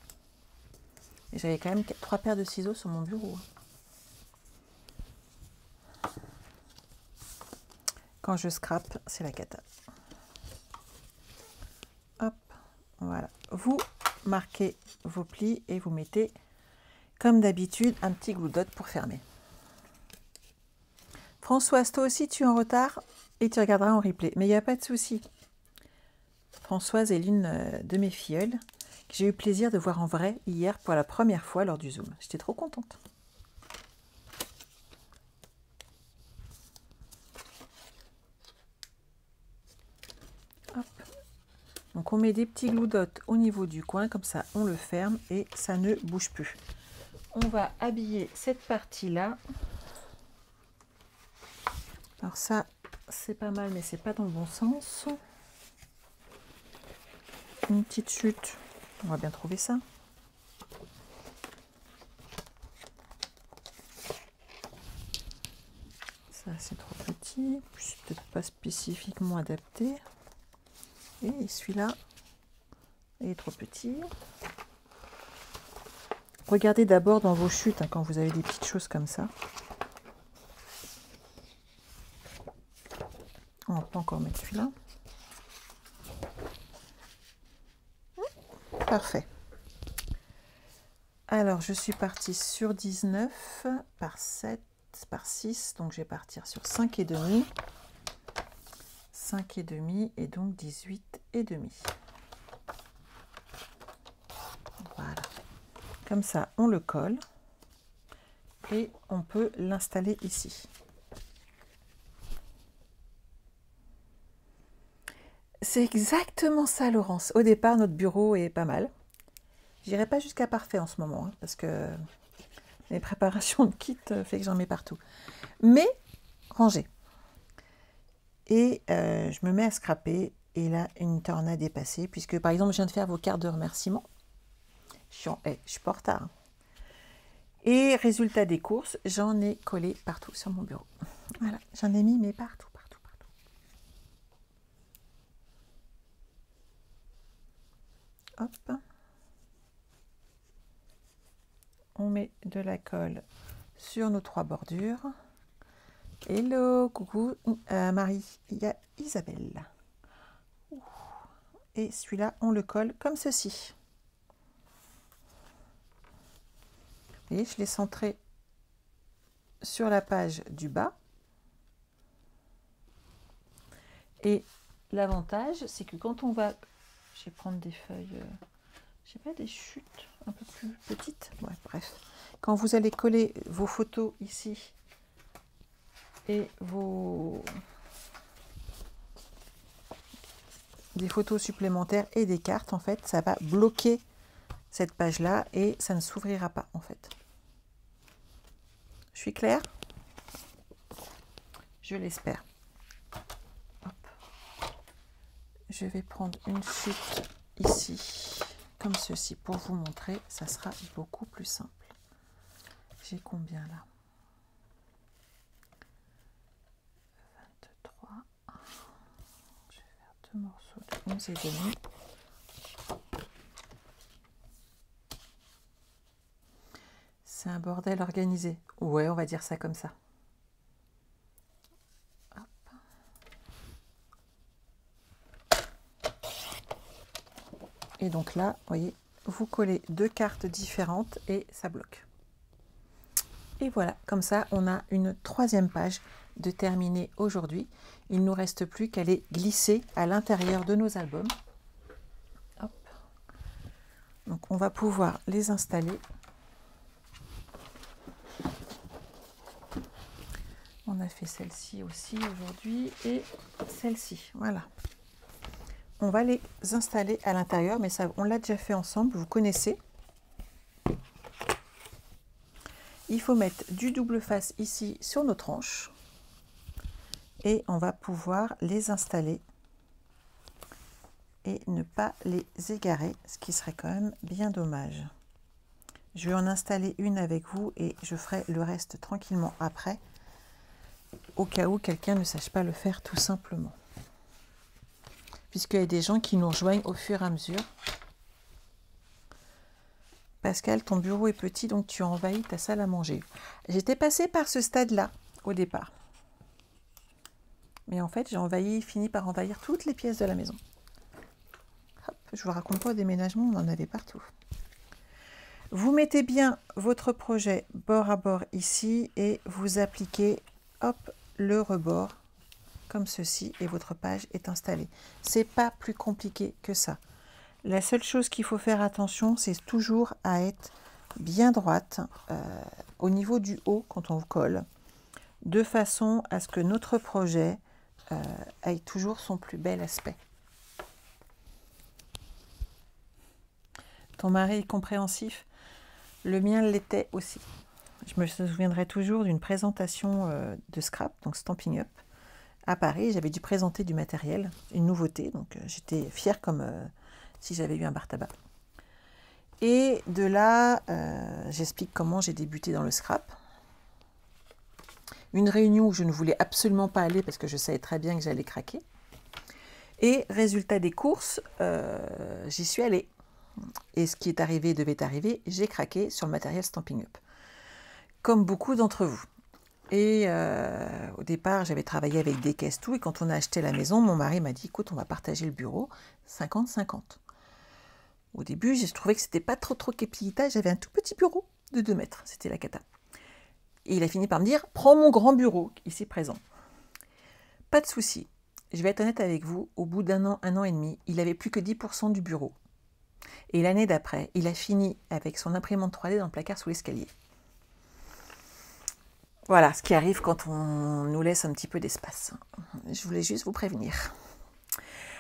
Et j'avais quand même 3 paires de ciseaux sur mon bureau. Quand je scrape, c'est la cata. Hop, voilà. Vous marquez vos plis et vous mettez, comme d'habitude, un petit glue dot pour fermer. Françoise, toi aussi, tu es en retard et tu regarderas en replay. Mais il n'y a pas de souci. Françoise est l'une de mes filleules que j'ai eu plaisir de voir en vrai hier pour la première fois lors du Zoom. J'étais trop contente. Hop. Donc on met des petits glue dots au niveau du coin, comme ça on le ferme et ça ne bouge plus. On va habiller cette partie-là. Alors ça, c'est pas mal, mais c'est pas dans le bon sens. Une petite chute, on va bien trouver ça. Ça c'est trop petit, c'est peut-être pas spécifiquement adapté. Et celui-là est trop petit. Regardez d'abord dans vos chutes hein, quand vous avez des petites choses comme ça. On va pas encore mettre celui-là. Parfait. Alors, je suis partie sur 19 par 7 par 6. Donc, je vais partir sur 5,5. 5,5 et donc 18,5. Voilà. Comme ça, on le colle. Et on peut l'installer ici. C'est exactement ça, Laurence. Au départ, notre bureau est pas mal. J'irai pas jusqu'à parfait en ce moment, hein, parce que les préparations de kit fait que j'en mets partout. Mais rangé. Et je me mets à scraper. Et là, une tornade est passée, puisque par exemple, je viens de faire vos cartes de remerciement. Je suis pas en retard. Hein. Et résultat des courses, j'en ai collé partout sur mon bureau. Voilà, j'en ai mis, mais partout. Hop. On met de la colle sur nos 3 bordures. Hello, coucou Marie, il y a Isabelle. Et celui-là, on le colle comme ceci. Vous voyez, je l'ai centré sur la page du bas. Et l'avantage, c'est que quand on va... Je vais prendre des feuilles... je sais pas, des chutes un peu plus petites. Ouais, bref. Quand vous allez coller vos photos ici et des photos supplémentaires et des cartes, en fait, ça va bloquer cette page-là et ça ne s'ouvrira pas, en fait. Je suis claire? Je l'espère. Je vais prendre une chute ici, comme ceci, pour vous montrer. Ça sera beaucoup plus simple. J'ai combien là? 23. Je vais faire deux morceaux de 11 et demi. C'est un bordel organisé. Ouais, on va dire ça comme ça. Hop. Et donc là, vous voyez, vous collez deux cartes différentes et ça bloque. Et voilà, comme ça, on a une troisième page de terminée aujourd'hui. Il ne nous reste plus qu'à les glisser à l'intérieur de nos albums. Hop. Donc, on va pouvoir les installer. On a fait celle-ci aussi aujourd'hui et celle-ci. Voilà. On va les installer à l'intérieur, mais ça, on l'a déjà fait ensemble, vous connaissez. Il faut mettre du double face ici sur nos tranches et on va pouvoir les installer et ne pas les égarer, ce qui serait quand même bien dommage. Je vais en installer une avec vous et je ferai le reste tranquillement après, au cas où quelqu'un ne sache pas le faire tout simplement. Puisqu'il y a des gens qui nous rejoignent au fur et à mesure. Pascal, ton bureau est petit, donc tu as envahi ta salle à manger. J'étais passée par ce stade-là au départ. Mais en fait, j'ai fini par envahir toutes les pièces de la maison. Hop, je vous raconte pas, au déménagement, on en avait partout. Vous mettez bien votre projet bord à bord ici et vous appliquez, hop, le rebord comme ceci et votre page est installée. C'est pas plus compliqué que ça. La seule chose qu'il faut faire attention, c'est toujours à être bien droite au niveau du haut quand on colle, de façon à ce que notre projet ait toujours son plus bel aspect. Ton mari est compréhensif? Le mien l'était aussi. Je me souviendrai toujours d'une présentation de scrap, donc Stampin' Up, à Paris. J'avais dû présenter du matériel, une nouveauté, donc j'étais fière comme si j'avais eu un bar tabac. Et de là, j'explique comment j'ai débuté dans le scrap. Une réunion où je ne voulais absolument pas aller parce que je savais très bien que j'allais craquer. Et résultat des courses, j'y suis allée. Et ce qui est arrivé devait arriver, j'ai craqué sur le matériel Stampin' Up. Comme beaucoup d'entre vous. Et au départ, j'avais travaillé avec des caisses, tout. Et quand on a acheté la maison, mon mari m'a dit, écoute, on va partager le bureau, 50-50. Au début, j'ai trouvé que c'était pas trop capilita. J'avais un tout petit bureau de 2 mètres. C'était la cata. Et il a fini par me dire, prends mon grand bureau, ici présent. Pas de souci. Je vais être honnête avec vous, au bout d'un an et demi, il n'avait plus que 10% du bureau. Et l'année d'après, il a fini avec son imprimante 3D dans le placard sous l'escalier. Voilà ce qui arrive quand on nous laisse un petit peu d'espace. Je voulais juste vous prévenir.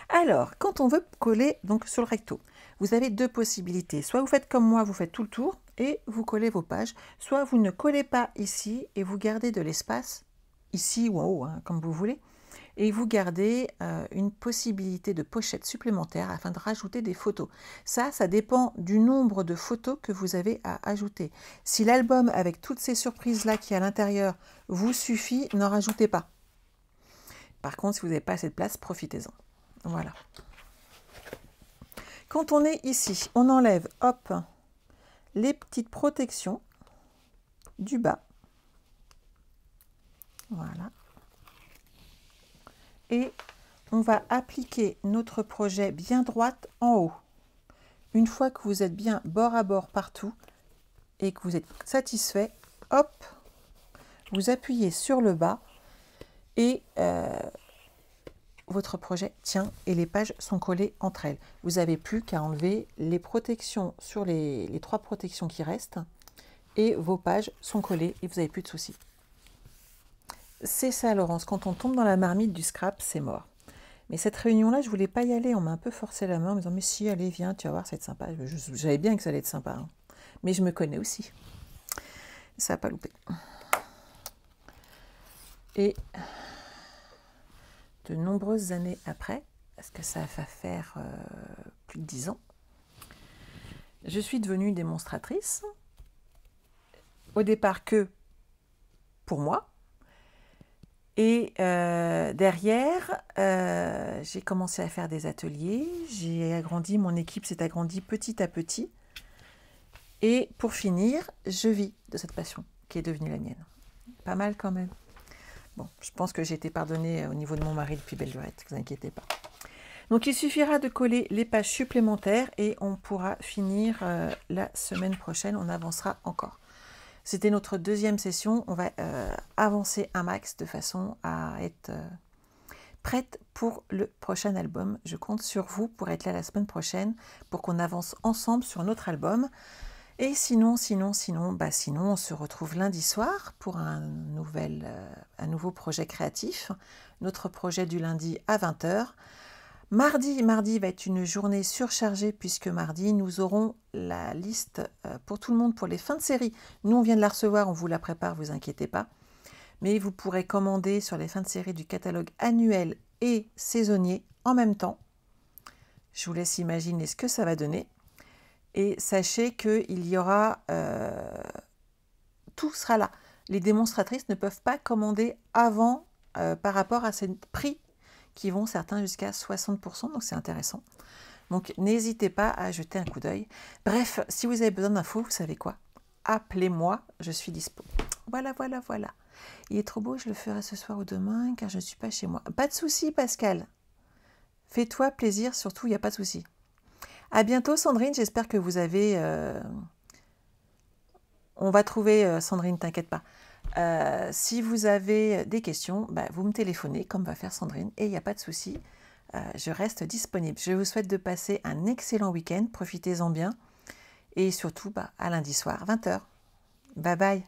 Alors, quand on veut coller donc sur le recto, vous avez 2 possibilités. Soit vous faites comme moi, vous faites tout le tour et vous collez vos pages. Soit vous ne collez pas ici et vous gardez de l'espace, ici ou en haut, hein, comme vous voulez. Et vous gardez une possibilité de pochette supplémentaire afin de rajouter des photos. Ça dépend du nombre de photos que vous avez à ajouter. Si l'album avec toutes ces surprises-là qui est à l'intérieur vous suffit, n'en rajoutez pas. Par contre, si vous n'avez pas assez de place, profitez-en. Voilà. Quand on est ici, on enlève, hop, les petites protections du bas. Voilà. Et on va appliquer notre projet bien droite en haut. Une fois que vous êtes bien bord à bord partout et que vous êtes satisfait, hop, vous appuyez sur le bas et votre projet tient et les pages sont collées entre elles. Vous n'avez plus qu'à enlever les protections sur les 3 protections qui restent et vos pages sont collées et vous n'avez plus de soucis. C'est ça, Laurence. Quand on tombe dans la marmite du scrap, c'est mort. Mais cette réunion-là, je voulais pas y aller. On m'a un peu forcé la main en me disant, mais si, allez, viens, tu vas voir, ça va être sympa. Je savais bien que ça allait être sympa, hein. Mais je me connais aussi. Ça va pas louper. Et de nombreuses années après, parce que ça va faire plus de 10 ans, je suis devenue démonstratrice. Au départ que pour moi. Et derrière, j'ai commencé à faire des ateliers. J'ai agrandi, mon équipe s'est agrandie petit à petit. Et pour finir, je vis de cette passion qui est devenue la mienne. Pas mal quand même. Bon, je pense que j'ai été pardonnée au niveau de mon mari depuis belle lurette, ne vous inquiétez pas. Donc il suffira de coller les pages supplémentaires et on pourra finir la semaine prochaine, on avancera encore. C'était notre deuxième session, on va avancer un max de façon à être prête pour le prochain album. Je compte sur vous pour être là la semaine prochaine, pour qu'on avance ensemble sur notre album. Et sinon, on se retrouve lundi soir pour un nouveau projet créatif. Notre projet du lundi à 20 h. Mardi va être une journée surchargée puisque mardi, nous aurons la liste pour tout le monde pour les fins de série. Nous, on vient de la recevoir, on vous la prépare, vous inquiétez pas. Mais vous pourrez commander sur les fins de série du catalogue annuel et saisonnier en même temps. Je vous laisse imaginer ce que ça va donner. Et sachez qu'il y aura... tout sera là. Les démonstratrices ne peuvent pas commander avant par rapport à ces prix qui vont certains jusqu'à 60%, donc c'est intéressant. Donc n'hésitez pas à jeter un coup d'œil. Bref, si vous avez besoin d'infos, vous savez quoi? Appelez-moi, je suis dispo. Voilà. Il est trop beau, je le ferai ce soir ou demain, car je ne suis pas chez moi. Pas de souci, Pascal. Fais-toi plaisir, surtout, il n'y a pas de souci. À bientôt, Sandrine, j'espère que vous avez... On va trouver, Sandrine, t'inquiète pas. Si vous avez des questions, vous me téléphonez, comme va faire Sandrine, et il n'y a pas de souci. Je reste disponible. Je vous souhaite de passer un excellent week-end. Profitez-en bien. Et surtout, à lundi soir, 20 h. Bye bye.